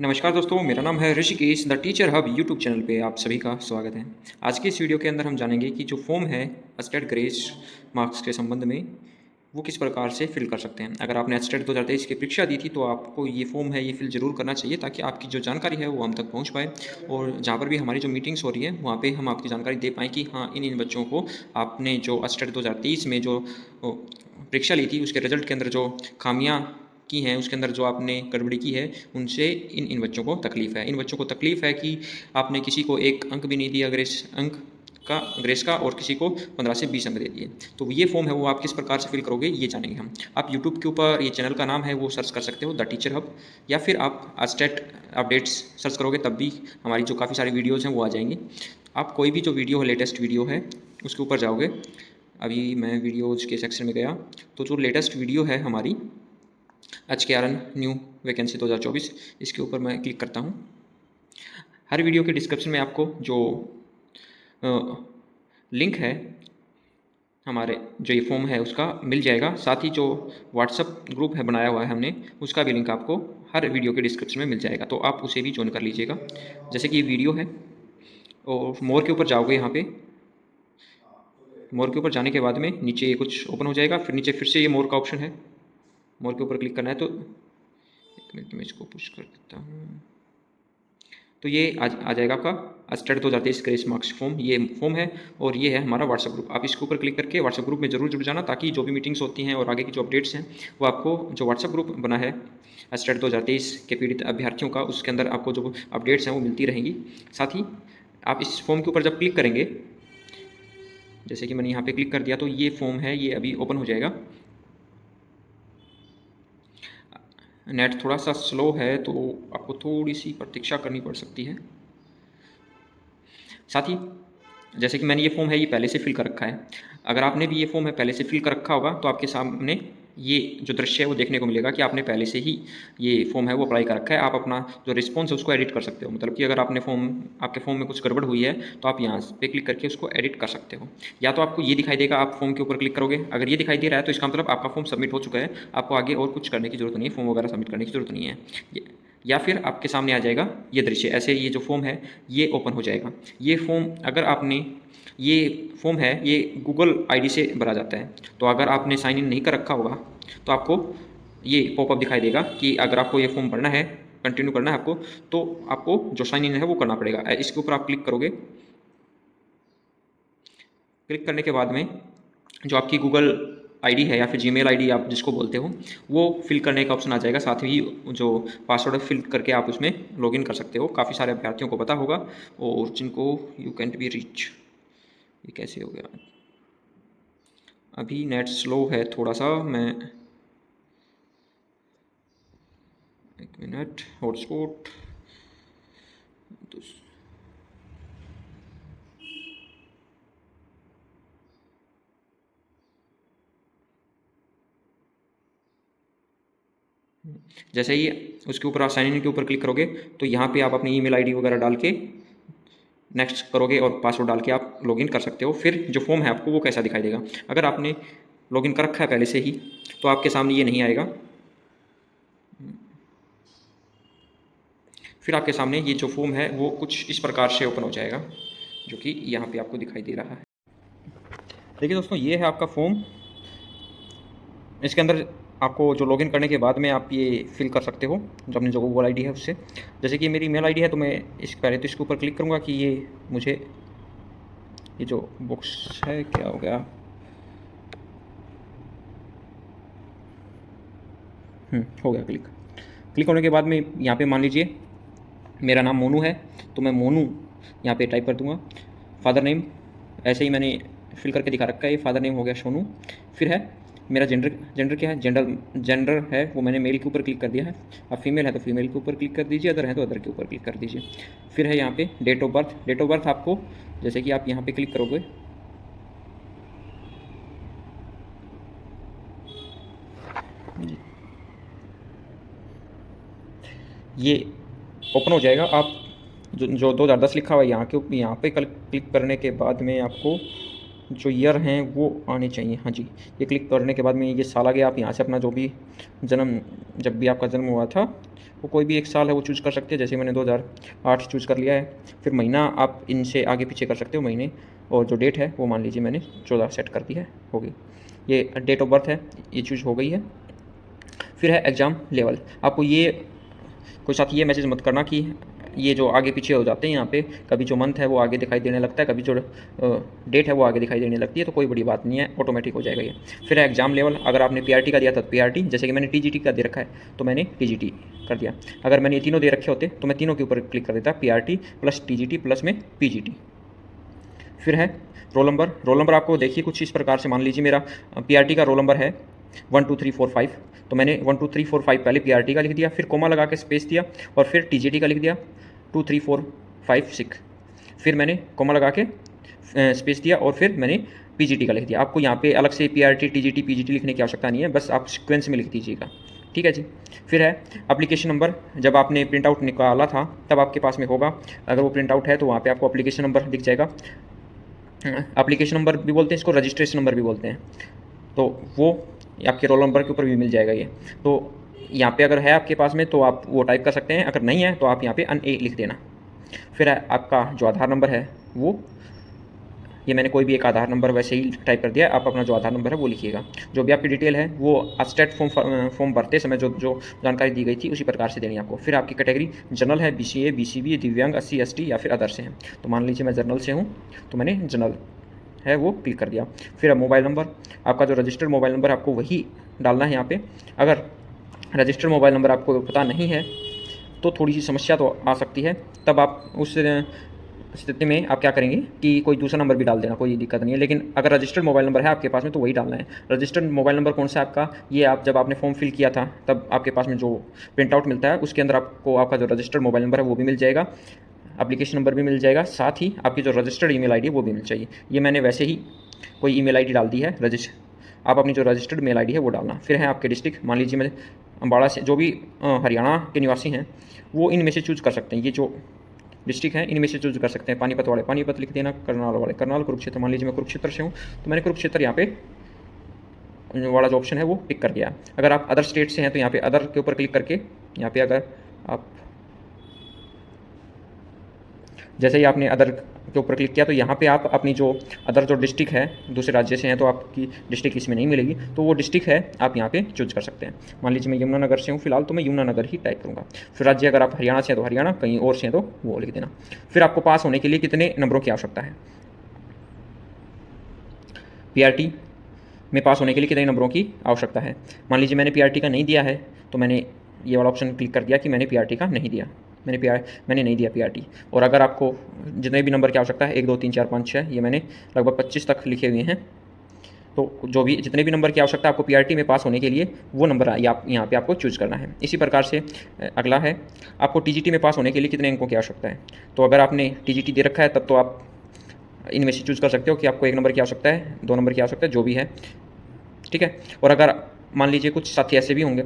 नमस्कार दोस्तों, मेरा नाम है Rishikesh the teacher hub YouTube channel पे आप सभी का स्वागत है। आज की इस वीडियो के अंदर हम जानेंगे कि जो फॉर्म है एचटेट ग्रेस मार्क्स के संबंध में वो किस प्रकार से फिल कर सकते हैं। अगर आपने एचटेट 2023 की परीक्षा दी थी तो आपको ये फॉर्म है ये फिल ज़रूर करना चाहिए ताकि आपकी जो जानकारी है वो हम तक पहुँच पाए और जहाँ पर भी हमारी जो मीटिंग्स हो रही है वहाँ पर हम आपकी जानकारी दे पाएँ कि हाँ, इन बच्चों को आपने जो एचटेट 2023 में जो परीक्षा ली थी उसके रिजल्ट के अंदर जो खामियाँ की हैं, उसके अंदर जो आपने गड़बड़ी की है, उनसे इन बच्चों को तकलीफ़ है। इन बच्चों को तकलीफ़ है कि आपने किसी को 1 अंक भी नहीं दिया ग्रेस का और किसी को 15 से 20 अंक दे दिए। तो ये फॉर्म है वो आप किस प्रकार से फिल करोगे ये जानेंगे हम। आप यूट्यूब के ऊपर ये चैनल का नाम है वो सर्च कर सकते हो द टीचर हब, या फिर आप एचटेट अपडेट्स सर्च करोगे तब भी हमारी जो काफ़ी सारी वीडियोज़ हैं वो आ जाएंगी। आप कोई भी जो वीडियो है, लेटेस्ट वीडियो है, उसके ऊपर जाओगे। अभी मैं वीडियोज़ के सेक्शन में गया तो जो लेटेस्ट वीडियो है हमारी HKRN न्यू वैकेंसी 2024, इसके ऊपर मैं क्लिक करता हूँ। हर वीडियो के डिस्क्रिप्शन में आपको जो लिंक है हमारे जो ये फॉर्म है उसका मिल जाएगा। साथ ही जो व्हाट्सअप ग्रुप है बनाया हुआ है हमने, उसका भी लिंक आपको हर वीडियो के डिस्क्रिप्शन में मिल जाएगा, तो आप उसे भी ज्वाइन कर लीजिएगा। जैसे कि ये वीडियो है और मोर के ऊपर जाओगे, यहाँ पे मोर के ऊपर जाने के बाद में नीचे ये कुछ ओपन हो जाएगा, फिर नीचे फिर से ये मोर का ऑप्शन है, मोर के ऊपर क्लिक करना है। तो 1 मिनट में इसको पुश कर देता हूँ। तो ये आ जाएगा आपका एचटेट 2023 ग्रेस मार्क्स फॉर्म। ये फॉर्म है और ये है हमारा व्हाट्सअप ग्रुप। आप इसके ऊपर क्लिक करके व्हाट्सअप ग्रुप में ज़रूर जुड़ जाना, ताकि जो भी मीटिंग्स होती हैं और आगे की जो अपडेट्स हैं वो आपको जो व्हाट्सअप ग्रुप बना है एचटेट 2023 के पीड़ित अभ्यर्थियों का, उसके अंदर आपको जो अपडेट्स हैं वो मिलती रहेंगी। साथ ही आप इस फॉर्म के ऊपर जब क्लिक करेंगे, जैसे कि मैंने यहाँ पर क्लिक कर दिया, तो ये फॉर्म है ये अभी ओपन हो जाएगा। नेट थोड़ा सा स्लो है तो आपको थोड़ी सी प्रतीक्षा करनी पड़ सकती है। साथ ही जैसे कि मैंने ये फॉर्म है ये पहले से फिल कर रखा है। अगर आपने भी ये फॉर्म है पहले से फिल कर रखा होगा तो आपके सामने ये जो दृश्य है वो देखने को मिलेगा कि आपने पहले से ही ये फॉर्म है वो अप्लाई कर रखा है। आप अपना जो रिस्पॉन्स है उसको एडिट कर सकते हो। मतलब कि अगर आपके फॉर्म में कुछ गड़बड़ हुई है तो आप यहाँ पे क्लिक करके उसको एडिट कर सकते हो। या तो आपको ये दिखाई देगा, आप फॉर्म के ऊपर क्लिक करोगे, अगर ये दिखाई दे रहा है तो इसका मतलब आपका फॉर्म सबमिट हो चुका है, आपको आगे और कुछ करने की जरूरत नहीं है, फॉर्म वगैरह सबमिट करने की जरूरत नहीं है। या फिर आपके सामने आ जाएगा ये दृश्य, ऐसे ये जो फॉर्म है ये ओपन हो जाएगा। ये फॉर्म अगर आपने ये फॉर्म है ये गूगल आईडी से भरा जाता है, तो अगर आपने साइन इन नहीं कर रखा होगा तो आपको ये पॉपअप दिखाई देगा कि अगर आपको ये फॉर्म भरना है, कंटिन्यू करना है आपको, तो आपको जो साइन इन है वो करना पड़ेगा। इसके ऊपर आप क्लिक करोगे। क्लिक करने के बाद में जो आपकी गूगल आईडी है या फिर जीमेल आईडी आप जिसको बोलते हो वो फिल करने का ऑप्शन आ जाएगा। साथ ही जो पासवर्ड फिल करके आप उसमें लॉगिन कर सकते हो। काफ़ी सारे अभ्यर्थियों को पता होगा और जिनको यू कैंट बी रीच, ये कैसे हो गया? अभी नेट स्लो है थोड़ा सा, मैं 1 मिनट हॉटस्पॉट जैसे ही उसके ऊपर आप साइन इन के ऊपर क्लिक करोगे तो यहाँ पे आप अपनी ईमेल आईडी वगैरह डाल के नेक्स्ट करोगे और पासवर्ड डाल के आप लॉगिन कर सकते हो। फिर जो फॉर्म है आपको वो कैसा दिखाई देगा, अगर आपने लॉगिन कर रखा है पहले से ही तो आपके सामने ये नहीं आएगा। फिर आपके सामने ये जो फॉर्म है वो कुछ इस प्रकार से ओपन हो जाएगा, जो कि यहाँ पे आपको दिखाई दे रहा है। देखिए दोस्तों, ये है आपका फॉर्म। इसके अंदर आपको जो लॉगिन करने के बाद में आप ये फिल कर सकते हो जो अपनी जो गूगल आईडी है उससे। जैसे कि मेरी ईमेल आईडी है तो मैं पहले तो इसके ऊपर क्लिक करूँगा कि ये मुझे ये जो बॉक्स है क्या हो गया, हो गया क्लिक होने के बाद में यहाँ पे मान लीजिए मेरा नाम मोनू है तो मैं मोनू यहाँ पे टाइप कर दूँगा। फादर नेम ऐसे ही मैंने फिल करके दिखा रखा है, ये फादर नेम हो गया सोनू। फिर है मेरा जेंडर क्या है, जेंडर है वो मैंने मेल के ऊपर क्लिक कर दिया है। अब फीमेल है तो फीमेल के ऊपर क्लिक कर दीजिए, अदर है तो अदर के ऊपर क्लिक कर दीजिए। फिर है यहाँ पे डेट ऑफ बर्थ आपको जैसे कि आप यहाँ पे क्लिक करोगे ये ओपन हो जाएगा। आप जो 2010 लिखा हुआ है यहाँ पे क्लिक करने के बाद में आपको जो ईयर हैं वो आने चाहिए। हाँ जी, ये क्लिक करने के बाद में ये साल आ गया। आप यहाँ से अपना जो भी जन्म जब भी आपका जन्म हुआ था वो कोई भी एक साल है वो चूज़ कर सकते हैं। जैसे मैंने 2008 चूज़ कर लिया है। फिर महीना आप इनसे आगे पीछे कर सकते हो महीने, और जो डेट है वो मान लीजिए मैंने 14 सेट कर दी है, होगी। ये डेट ऑफ बर्थ है, ये चूज़ हो गई है। फिर है एग्ज़ाम लेवल। आपको ये कोई साथ ये मैसेज मत करना कि ये जो आगे पीछे हो जाते हैं यहाँ पे, कभी जो मंथ है वो आगे दिखाई देने लगता है, कभी जो डेट है वो आगे दिखाई देने लगती है, तो कोई बड़ी बात नहीं है, ऑटोमेटिक हो जाएगा ये। फिर है एग्ज़ाम लेवल। अगर आपने पीआरटी का दिया था तो पीआरटी, जैसे कि मैंने टीजीटी का दे रखा है तो मैंने टीजीटी कर दिया। अगर मैंने ये तीनों दे रखे होते तो मैं तीनों के ऊपर क्लिक कर देता, पीआरटी प्लस टीजीटी प्लस में पीजीटी। फिर है रोल नंबर। रोल नंबर आपको देखिए कुछ इस प्रकार से, मान लीजिए मेरा पीआरटी का रोल नंबर है 1 2 3 4 5, तो मैंने 1 2 3 4 5 पहले पीआरटी का लिख दिया, फिर कोमा लगा के स्पेस दिया, और फिर टीजीटी का लिख दिया 2 3 4 5 6, फिर मैंने कोमा लगा के स्पेस दिया, और फिर मैंने पीजीटी का लिख दिया। आपको यहाँ पे अलग से पीआरटी टीजीटी पीजीटी लिखने की आवश्यकता नहीं है, बस आप सीक्वेंस में लिख दीजिएगा, ठीक है जी। फिर है एप्लीकेशन नंबर। जब आपने प्रिंट आउट निकाला था तब आपके पास में होगा, अगर वो प्रिंट आउट है तो वहाँ पे आपको एप्लीकेशन नंबर दिख जाएगा। एप्लीकेशन नंबर भी बोलते हैं इसको, रजिस्ट्रेशन नंबर भी बोलते हैं, तो वो आपके रोल नंबर के ऊपर भी मिल जाएगा ये। तो यहाँ पे अगर है आपके पास में तो आप वो टाइप कर सकते हैं, अगर नहीं है तो आप यहाँ पे अन ए लिख देना। फिर है आपका जो आधार नंबर है वो, ये मैंने कोई भी एक आधार नंबर वैसे ही टाइप कर दिया, आप अपना जो आधार नंबर है वो लिखिएगा। जो भी आपकी डिटेल है वो स्टेट फॉर्म भरते समय जो जानकारी दी गई थी उसी प्रकार से देनी है आपको। फिर आपकी कैटेगरी जनरल है, बीसीए, बीसीबी, दिव्यांग, SC ST या फिर अदर से है। तो मान लीजिए मैं जनरल से हूँ तो मैंने जनरल है वो क्लिक कर दिया। फिर मोबाइल नंबर, आपका जो रजिस्टर्ड मोबाइल नंबर आपको वही डालना है यहाँ पे। अगर रजिस्टर्ड मोबाइल नंबर आपको पता नहीं है तो थोड़ी सी समस्या तो आ सकती है, तब आप उस स्थिति में आप क्या करेंगे कि कोई दूसरा नंबर भी डाल देना, कोई दिक्कत नहीं है। लेकिन अगर रजिस्टर्ड मोबाइल नंबर है आपके पास में तो वही डालना है। रजिस्टर्ड मोबाइल नंबर कौन सा है आपका, ये आप जब आपने फॉर्म फिल किया था तब आपके पास में जो प्रिंट आउट मिलता है उसके अंदर आपको आपका जो रजिस्टर्ड मोबाइल नंबर है वो भी मिल जाएगा, एप्लीकेशन नंबर भी मिल जाएगा, साथ ही आपकी जो रजिस्टर्ड ईमेल आईडी है वो भी मिल चाहिए। ये मैंने वैसे ही कोई ईमेल आईडी डाल दी है, आप अपनी जो रजिस्टर्ड मेल आईडी है वो डालना। फिर है आपके डिस्ट्रिक्ट, मान लीजिए मैं अम्बाड़ा से, जो भी हरियाणा के निवासी हैं वो इनमें से चूज़ कर सकते हैं, ये जो डिस्ट्रिक्ट हैं इनमें से चूज़ कर सकते हैं। पानीपत वाले पानीपत लिख देना, करनाल वाले करनाल, कुरुक्षेत्र, मान लीजिए मैं कुरुक्षेत्र से हूँ तो मैंने कुरुक्षेत्र यहाँ पे वाला जो ऑप्शन है वो पिक कर दिया। अगर आप अदर स्टेट से हैं तो यहाँ पे अदर के ऊपर क्लिक करके यहाँ पे अगर आप जैसे ही आपने अदर के ऊपर क्लिक किया तो यहाँ पे आप अपनी जो अदर जो डिस्ट्रिक्ट है, दूसरे राज्य से हैं तो आपकी डिस्ट्रिक्ट इसमें नहीं मिलेगी, तो वो डिस्ट्रिक्ट है आप यहाँ पे चूज कर सकते हैं। मान लीजिए मैं यमुनानगर से हूँ फिलहाल, तो मैं यमुनानगर ही टाइप करूँगा। फिर राज्य अगर आप हरियाणा से हैं तो हरियाणा, कहीं और से हैं तो वो लिख देना। फिर आपको पास होने के लिए कितने नंबरों की आवश्यकता है, पीआरटी में पास होने के लिए कितने नंबरों की आवश्यकता है। मान लीजिए मैंने पीआरटी का नहीं दिया है तो मैंने ये वाला ऑप्शन क्लिक कर दिया कि मैंने पीआरटी का नहीं दिया, मैंने नहीं दिया पीआरटी। और अगर आपको जितने भी नंबर की आवश्यकता है 1 2 3 4 5 6, ये मैंने लगभग 25 तक लिखे हुए हैं, तो जो भी जितने भी नंबर की आवश्यकता है आपको पीआरटी में पास होने के लिए वो नंबर यहाँ पे आपको चूज़ करना है। इसी प्रकार से अगला है आपको टीजीटी में पास होने के लिए कितने अंकों की आवश्यकता है। तो अगर आपने टीजीटी दे रखा है तब तो आप इनमें से चूज़ कर सकते हो कि आपको 1 नंबर की आवश्यकता है, 2 नंबर की आवश्यकता है, जो भी है, ठीक है। और अगर मान लीजिए कुछ साथी ऐसे भी होंगे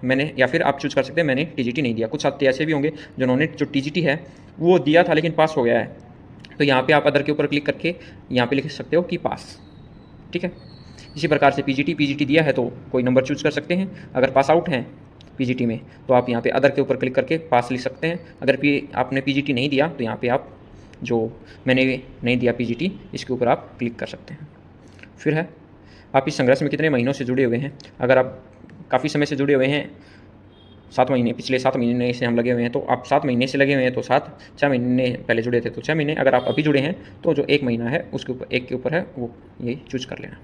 मैंने, या फिर आप चूज़ कर सकते हैं मैंने टीजीटी नहीं दिया, कुछ साथी ऐसे भी होंगे जिन्होंने जो टीजीटी है वो दिया था लेकिन पास हो गया है, तो यहाँ पे आप अदर के ऊपर क्लिक करके यहाँ पे लिख सकते हो कि पास, ठीक है। इसी प्रकार से पीजीटी दिया है तो कोई नंबर चूज़ कर सकते हैं। अगर पास आउट हैं पीजीटी में तो आप यहाँ पे अदर के ऊपर क्लिक करके पास लिख सकते हैं। अगर आपने पीजीटी नहीं दिया तो यहाँ पे आप जो मैंने नहीं दिया पीजीटी, इसके ऊपर आप क्लिक कर सकते हैं। फिर है आप इस संघर्ष में कितने महीनों से जुड़े हुए हैं। अगर आप काफ़ी समय से जुड़े हुए हैं, 7 महीने, पिछले 7 महीने से हम लगे हुए हैं, तो आप 7 महीने से लगे हुए हैं तो 6 महीने पहले जुड़े थे तो 6 महीने, अगर आप अभी जुड़े हैं तो जो 1 महीना है उसके ऊपर, एक के ऊपर है वो यही चूज़ कर लेना।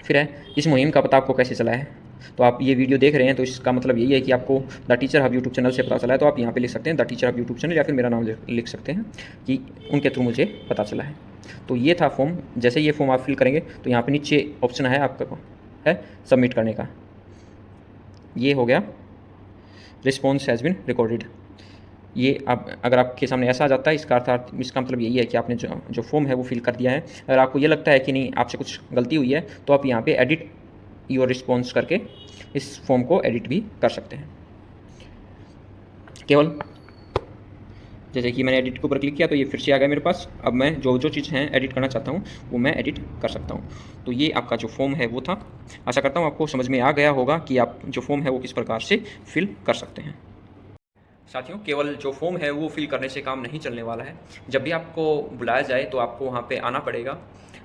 फिर है इस मुहिम का पता आपको कैसे चला है। तो आप ये वीडियो देख रहे हैं तो इसका मतलब यही है कि आपको the teacher hub YouTube channel से पता चला है, तो आप यहाँ पे लिख सकते हैं the teacher hub YouTube channel, या फिर मेरा नाम लिख सकते हैं कि उनके थ्रू मुझे पता चला है। तो ये था फॉर्म। जैसे ये फॉर्म आप फिल करेंगे तो यहाँ पे नीचे ऑप्शन है आपका है सबमिट करने का, ये हो गया रिस्पॉन्स हैज़ बिन रिकॉर्डेड। ये अब अगर आपके सामने ऐसा आ जाता है इसका मतलब यही है कि आपने जो फॉर्म है वो फिल कर दिया है। अगर आपको ये लगता है कि नहीं आपसे कुछ गलती हुई है तो आप यहाँ पे एडिट योर रिस्पॉन्स करके इस फॉर्म को एडिट भी कर सकते हैं। केवल जैसे कि मैंने एडिट के ऊपर क्लिक किया तो ये फिर से आ गया मेरे पास। अब मैं जो जो चीज़ हैं एडिट करना चाहता हूँ वो मैं एडिट कर सकता हूँ। तो ये आपका जो फॉर्म है वो था। आशा करता हूँ आपको समझ में आ गया होगा कि आप जो फॉर्म है वो किस प्रकार से फिल कर सकते हैं। साथियों, केवल जो फॉर्म है वो फिल करने से काम नहीं चलने वाला है। जब भी आपको बुलाया जाए तो आपको वहाँ पे आना पड़ेगा,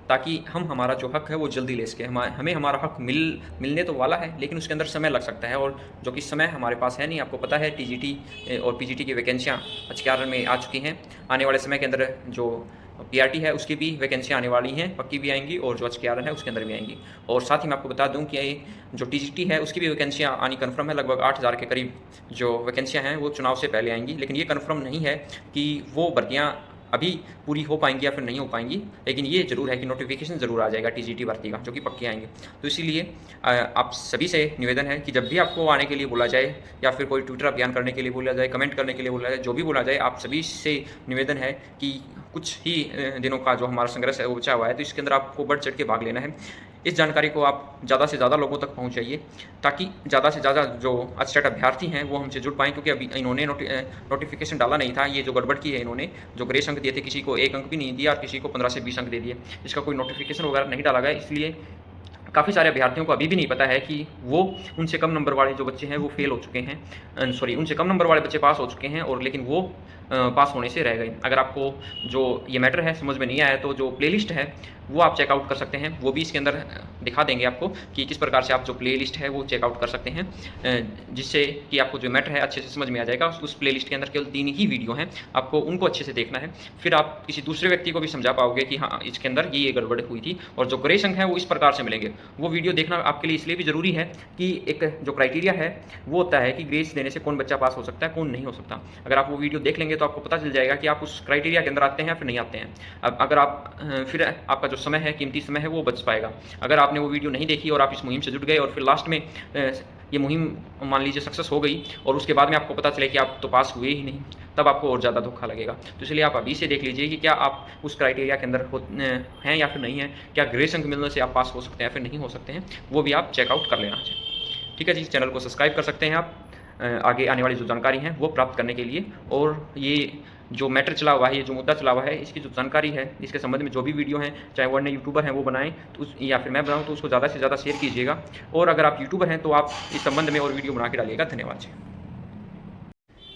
ताकि हम हमारा जो हक है वो जल्दी ले सकें। हमें हमारा हक मिलने तो वाला है, लेकिन उसके अंदर समय लग सकता है, और जो कि समय हमारे पास है नहीं। आपको पता है टीजीटी और पीजीटी की वैकेंसियाँ HKRN में आ चुकी हैं। आने वाले समय के अंदर जो पीआरटी है उसकी भी वैकेंसी आने वाली हैं, पक्की भी आएंगी, और जो HKRN है उसके अंदर भी आएंगी। और साथ ही मैं आपको बता दूं कि जो टीजीटी है उसकी भी वैकेंसियाँ आनी कन्फर्म है। लगभग 8000 के करीब जो वैकेंसियाँ हैं वो चुनाव से पहले आएंगी, लेकिन ये कन्फर्म नहीं है कि वो भर्तियाँ अभी पूरी हो पाएंगी या फिर नहीं हो पाएंगी। लेकिन ये ज़रूर है कि नोटिफिकेशन ज़रूर आ जाएगा टीजीटी भर्ती का, जो कि पक्के आएंगे। तो इसीलिए आप सभी से निवेदन है कि जब भी आपको आने के लिए बोला जाए, या फिर कोई ट्विटर अभियान करने के लिए बोला जाए, कमेंट करने के लिए बोला जाए, जो भी बोला जाए, आप सभी से निवेदन है कि कुछ ही दिनों का जो हमारा संघर्ष है वो बचा हुआ है, तो इसके अंदर आपको बढ़ चढ़ के भाग लेना है। इस जानकारी को आप ज़्यादा से ज़्यादा लोगों तक पहुँचाइए, ताकि ज़्यादा से ज़्यादा जो अच्छे अभ्यर्थी हैं वो हमसे जुड़ पाएँ। क्योंकि अभी इन्होंने नोटिफिकेशन डाला नहीं था। ये जो गड़बड़ की है, इन्होंने जो ग्रेस अंक दिए थे, किसी को 1 अंक भी नहीं दिया और किसी को 15 से 20 अंक दे दिए। इसका कोई नोटिफिकेशन वगैरह नहीं डाला गया, इसलिए काफ़ी सारे अभ्यर्थियों को अभी भी नहीं पता है कि वो उनसे कम नंबर वाले जो बच्चे हैं वो फेल हो चुके हैं, सॉरी, उनसे कम नंबर वाले बच्चे पास हो चुके हैं, और लेकिन वो पास होने से रह गए। अगर आपको जो ये मैटर है समझ में नहीं आया तो जो प्लेलिस्ट है वो आप चेकआउट कर सकते हैं। वो भी इसके अंदर दिखा देंगे आपको कि किस प्रकार से आप जो प्लेलिस्ट है वो चेकआउट कर सकते हैं, जिससे कि आपको जो मैटर है अच्छे से समझ में आ जाएगा। उस प्लेलिस्ट के अंदर केवल 3 ही वीडियो हैं, आपको उनको अच्छे से देखना है। फिर आप किसी दूसरे व्यक्ति को भी समझा पाओगे कि हाँ, इसके अंदर ये गड़बड़ हुई थी, और जो ग्रेस अंक है वो इस प्रकार से मिलेंगे। वो वीडियो देखना आपके लिए इसलिए भी ज़रूरी है कि एक जो क्राइटेरिया है वो होता है कि ग्रेस देने से कौन बच्चा पास हो सकता है, कौन नहीं हो सकता। अगर आप वो वीडियो देख लेंगे तो आपको पता चल जाएगा कि आप उस क्राइटेरिया के अंदर आते हैं या फिर नहीं आते हैं। अब अगर आप फिर आपका जो समय है, कीमती समय है, वो बच पाएगा। अगर आपने वो वीडियो नहीं देखी और आप इस मुहिम से जुट गए और फिर लास्ट में ये मुहिम मान लीजिए सक्सेस हो गई, और उसके बाद में आपको पता चले कि आप तो पास हुए ही नहीं, तब आपको और ज़्यादा धोखा लगेगा। तो इसलिए आप अभी से देख लीजिए कि क्या आप उस क्राइटेरिया के अंदर हैं या फिर नहीं है, क्या ग्रेस अंक मिलने से आप पास हो सकते हैं या फिर नहीं हो सकते हैं, वो भी आप चेकआउट कर लेना चाहिए। ठीक है जी, चैनल को सब्सक्राइब कर सकते हैं आप आगे आने वाली जो जानकारी है वो प्राप्त करने के लिए। और ये जो मैटर चला हुआ है, ये जो मुद्दा चला हुआ है, इसकी जो जानकारी है, इसके संबंध में जो भी वीडियो हैं, चाहे वो अन्य यूट्यूबर हैं वो बनाएं तो या फिर मैं बनाऊं, तो उसको ज़्यादा से ज़्यादा शेयर कीजिएगा। और अगर आप यूट्यूबर हैं तो आप इस संबंध में और वीडियो बना के डालिएगा। धन्यवाद जी।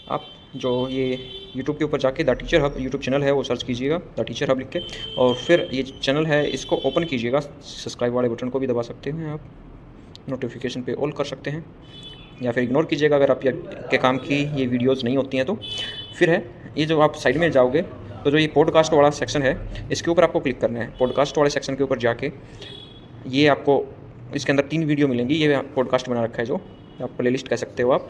आप जो ये यूट्यूब के ऊपर जाके the teacher hub YouTube channel है वो सर्च कीजिएगा, द टीचर हब लिख के, और फिर ये चैनल है इसको ओपन कीजिएगा। सब्सक्राइब वाले बटन को भी दबा सकते हैं आप, नोटिफिकेशन पे ऑल कर सकते हैं, या फिर इग्नोर कीजिएगा अगर आप के काम की ये वीडियोस नहीं होती हैं तो। फिर है ये जो आप साइड में जाओगे तो जो ये पॉडकास्ट वाला सेक्शन है इसके ऊपर आपको क्लिक करना है। पॉडकास्ट वाले सेक्शन के ऊपर जाके ये आपको इसके अंदर 3 वीडियो मिलेंगी। ये पॉडकास्ट बना रखा है जो आप प्लेलिस्ट कह सकते हो आप।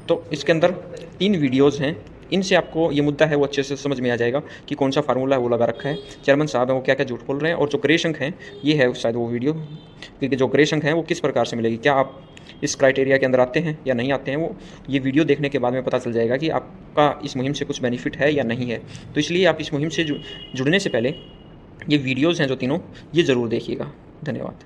तो इसके अंदर 3 वीडियोज़ हैं, इनसे आपको ये मुद्दा है वो अच्छे से समझ में आ जाएगा कि कौन सा फार्मूला है वो लगा रखा है। चेयरमैन साहब हैं वो क्या क्या झूठ बोल रहे हैं, और जो ग्रेस अंक हैं ये है शायद वो वीडियो, क्योंकि जो ग्रेस अंक हैं वो किस प्रकार से मिलेगी, क्या आप इस क्राइटेरिया के अंदर आते हैं या नहीं आते हैं, वो ये वीडियो देखने के बाद में पता चल जाएगा कि आपका इस मुहिम से कुछ बेनिफिट है या नहीं है। तो इसलिए आप इस मुहिम से जुड़ने से पहले ये वीडियोज़ हैं जो तीनों, ये ज़रूर देखिएगा। धन्यवाद।